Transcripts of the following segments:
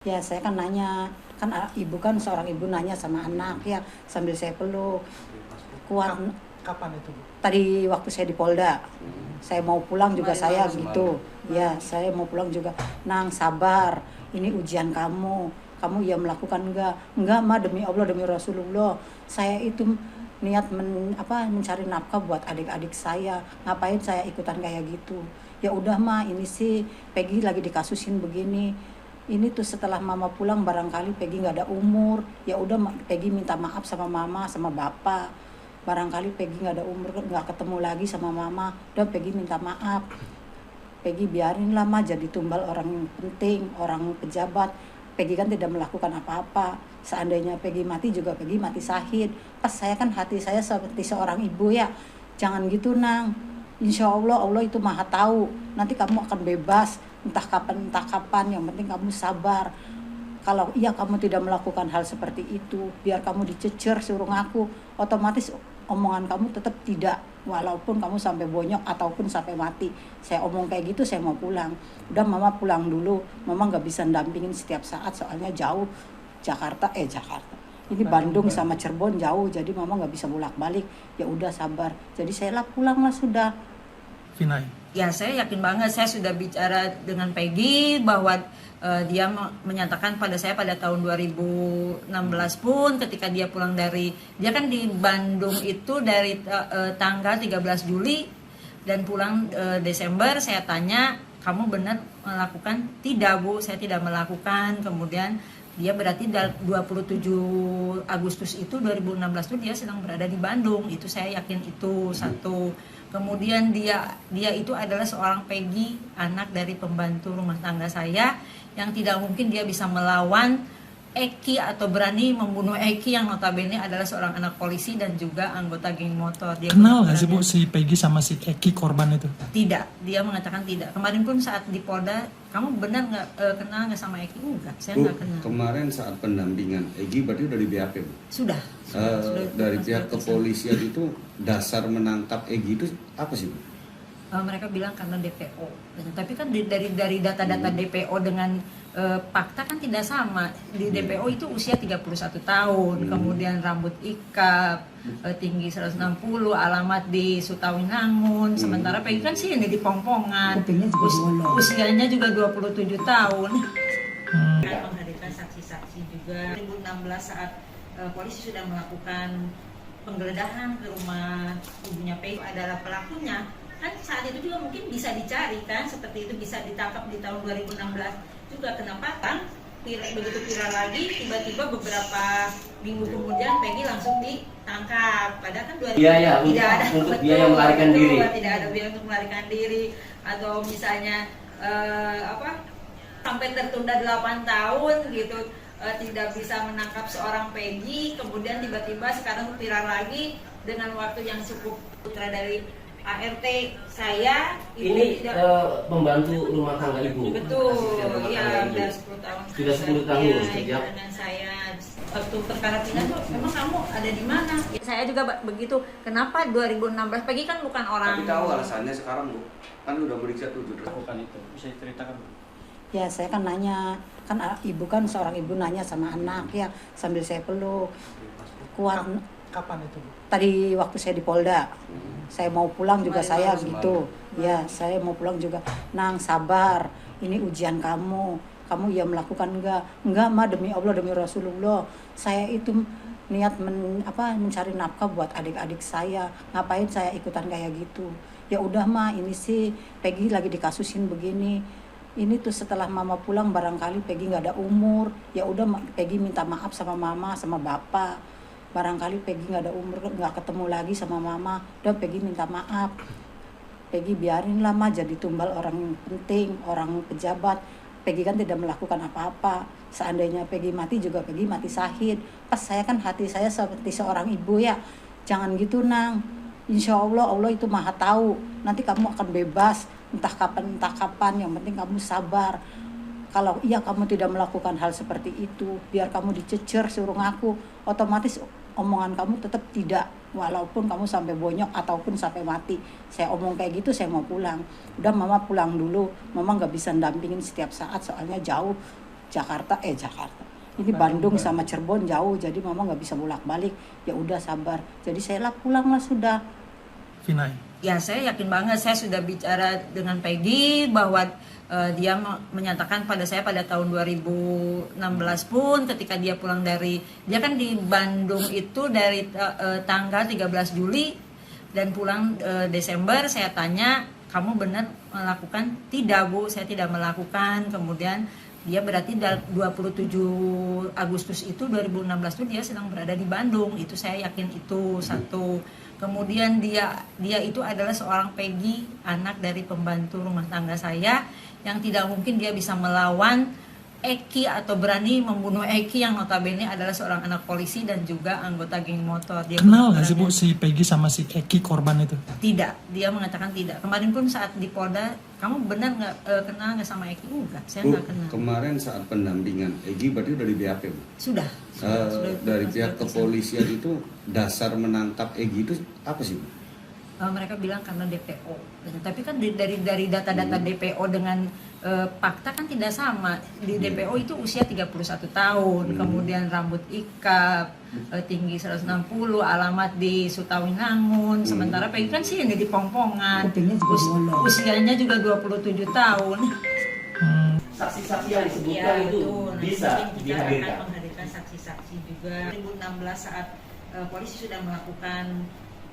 Ya saya kan nanya, kan ibu kan seorang ibu nanya sama anak ya sambil saya peluk. Kuat. Kapan itu, Bu? Tadi waktu saya di Polda. Saya mau pulang juga saya gitu. Ya, saya mau pulang juga. Nang, sabar. Ini ujian kamu. Kamu ya melakukan enggak? Enggak, Ma, demi Allah, demi Rasulullah. Saya itu niat mencari nafkah buat adik-adik saya. Ngapain saya ikutan kayak gitu? Ya udah, Ma, ini sih Peggy lagi dikasusin begini. Ini tuh setelah mama pulang barangkali Peggy nggak ada umur. Ya udah, Peggy minta maaf sama mama sama bapak. Barangkali Peggy nggak ada umur, nggak ketemu lagi sama mama. Udah, Peggy minta maaf. Peggy biarin lah, Ma, jadi tumbal orang penting, orang pejabat. Peggy kan tidak melakukan apa-apa. Seandainya Peggy mati juga Peggy mati syahid. Pas saya kan hati saya seperti seorang ibu ya. Jangan gitu, Nang. Insya Allah, Allah itu maha tahu. Nanti kamu akan bebas. Entah kapan. Yang penting kamu sabar. Kalau iya kamu tidak melakukan hal seperti itu, biar kamu dicecer suruh ngaku, otomatis omongan kamu tetap tidak. Walaupun kamu sampai bonyok ataupun sampai mati. Saya omong kayak gitu, saya mau pulang. Udah, Mama pulang dulu. Mama nggak bisa dampingin setiap saat, soalnya jauh. Jakarta. Ini Bandung sama Cirebon jauh, jadi Mama nggak bisa bolak-balik. Ya udah, sabar. Jadi saya pulang lah sudah. Vinay. Ya, saya yakin banget. Saya sudah bicara dengan Peggy bahwa dia menyatakan pada saya pada tahun 2016 pun ketika dia pulang dia kan di Bandung itu dari tanggal 13 Juli dan pulang Desember. Saya tanya, kamu benar melakukan? Tidak, Bu, saya tidak melakukan. Kemudian dia berarti 27 Agustus itu 2016 itu dia sedang berada di Bandung. Itu saya yakin itu satu. Kemudian dia itu adalah seorang Peggy, anak dari pembantu rumah tangga saya, yang tidak mungkin dia bisa melawan Eki atau berani membunuh Eki yang notabene adalah seorang anak polisi dan juga anggota geng motor. Dia kenal nggak sih, Bu, si Peggy sama si Eki korban itu? Tidak, dia mengatakan tidak. Kemarin pun saat di Polda, kamu benar nggak kenal nggak sama Eki? Enggak, saya nggak kenal. Kemarin saat pendampingan Eki berarti udah di BAP, Bu? Sudah Dari pihak kepolisian itu dasar menangkap Eki itu apa sih, Bu? Mereka bilang karena DPO, tapi kan dari data-data DPO dengan fakta kan tidak sama. Di DPO itu usia 31 tahun, kemudian rambut ikap, tinggi 160, alamat di Sutawinangun. Sementara Peggy kan sini di Pongpongan, usianya juga 27 tahun. Kan menghadirkan saksi-saksi juga. 2016 saat polisi sudah melakukan penggeledahan ke rumah ibunya Peggy adalah pelakunya. Kan saat itu juga mungkin bisa dicari kan, seperti itu bisa ditangkap di tahun 2016 juga. Kenapa kan begitu viral lagi, tiba-tiba beberapa minggu kemudian Peggy langsung ditangkap. Padahal kan biaya tidak ada untuk biaya melarikan diri, tidak ada biaya untuk melarikan diri, atau misalnya sampai tertunda 8 tahun gitu, tidak bisa menangkap seorang Peggy, kemudian tiba-tiba sekarang viral lagi dengan waktu yang cukup. Putra dari ART saya ini pembantu rumah tangga ibu. Betul, ya udah 10 tahun. Sudah 10 tahun ya, sejak dengan saya. Waktu perkara pindah tuh, memang kamu ada di mana? Ya, saya juga begitu. Kenapa 2016? Peggy kan bukan orang. Tapi tahu alasannya sekarang, Bu? Kan udah meriksa 7 Bukan itu, bisa diceritakan, Bu? Ya saya kan nanya, kan ibu kan seorang ibu nanya sama anak ya sambil saya peluk. Kuat. Kapan itu, Bu? Tadi waktu saya di Polda. Saya mau pulang juga saya gitu. Ya, saya mau pulang juga. Nang, sabar. Ini ujian kamu. Kamu ya melakukan enggak? Enggak, Ma, demi Allah, demi Rasulullah. Saya itu niat mencari nafkah buat adik-adik saya. Ngapain saya ikutan kayak gitu? Ya udah, Ma, ini sih Peggy lagi dikasusin begini. Ini tuh setelah mama pulang barangkali Peggy nggak ada umur. Ya udah, Peggy minta maaf sama mama sama bapak. Barangkali Peggy nggak ada umur, nggak ketemu lagi sama mama. Udah, Peggy minta maaf. Peggy biarin lah, Ma, jadi tumbal orang penting, orang pejabat. Peggy kan tidak melakukan apa-apa. Seandainya Peggy mati juga Peggy mati syahid. Pas saya kan hati saya seperti seorang ibu ya. Jangan gitu, Nang. Insya Allah, Allah itu maha tahu. Nanti kamu akan bebas. Entah kapan. Yang penting kamu sabar. Kalau iya kamu tidak melakukan hal seperti itu, biar kamu dicecer suruh ngaku, otomatis omongan kamu tetap tidak. Walaupun kamu sampai bonyok ataupun sampai mati. Saya omong kayak gitu, saya mau pulang. Udah, Mama pulang dulu. Mama nggak bisa dampingin setiap saat, soalnya jauh. Jakarta. Ini Bandung sama Cirebon jauh, jadi mama nggak bisa bolak-balik. Ya udah sabar. Jadi saya pulang lah sudah. Vinay. Ya saya yakin banget, saya sudah bicara dengan Peggy bahwa dia menyatakan pada saya pada tahun 2016 pun ketika dia pulang dia kan di Bandung itu dari tanggal 13 Juli dan pulang Desember. Saya tanya, kamu benar melakukan? Tidak Bu, saya tidak melakukan. Kemudian dia berarti 27 Agustus itu 2016 itu dia sedang berada di Bandung, itu saya yakin itu satu. Kemudian dia itu adalah seorang Peggy, anak dari pembantu rumah tangga saya, yang tidak mungkin dia bisa melawan Eki atau berani membunuh Eki yang notabene adalah seorang anak polisi dan juga anggota geng motor. Dia Kenal nggak sih Bu si Peggy sama si Eki korban itu? Tidak, dia mengatakan tidak. Kemarin pun saat di Polda, kamu benar nggak kenal nggak sama Eki? Enggak, saya Bu, nggak kenal. kemarin saat pendampingan Egi berarti udah di BAP Bu? Sudah. Dari pihak kepolisian itu dasar menangkap Egi itu apa sih Bu? Mereka bilang karena DPO, tapi kan dari data-data DPO dengan fakta kan tidak sama. Di DPO itu usia 31 tahun, kemudian rambut ikap, tinggi 160, alamat di Sutawinangun. Sementara Peggy kan sini di Pongpongan, Kupingnya juga bolong. usianya juga 27 tahun. Saksi-saksi yang disebutkan Iya, itu betul. Nanti bisa mungkin kita akan dihadirkan. menghadirkan saksi-saksi juga. 2016 saat polisi sudah melakukan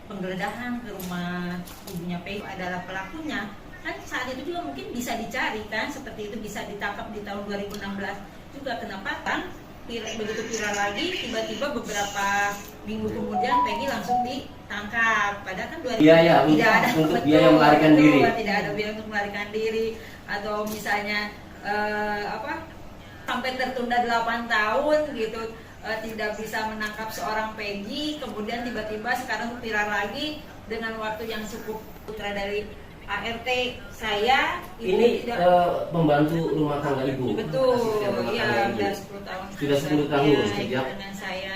penggeledahan ke rumah ibunya Peggy adalah pelakunya, kan saat itu juga mungkin bisa dicari kan, seperti itu bisa ditangkap di tahun 2016 juga. Kenapa kan begitu viral lagi, tiba-tiba beberapa minggu kemudian Peggy langsung ditangkap, padahal kan Biaya tidak ada untuk biaya melarikan diri. tidak ada biaya untuk melarikan diri, atau misalnya sampai tertunda 8 tahun gitu, tidak bisa menangkap seorang Peggy, kemudian tiba-tiba sekarang viral lagi dengan waktu yang cukup. Putra dari ART saya Ini tidak pembantu rumah tangga ibu. betul Asisten rumah ya, tangga ibu. sudah 10 tahun Sudah 10 tahun ya, sejak dengan saya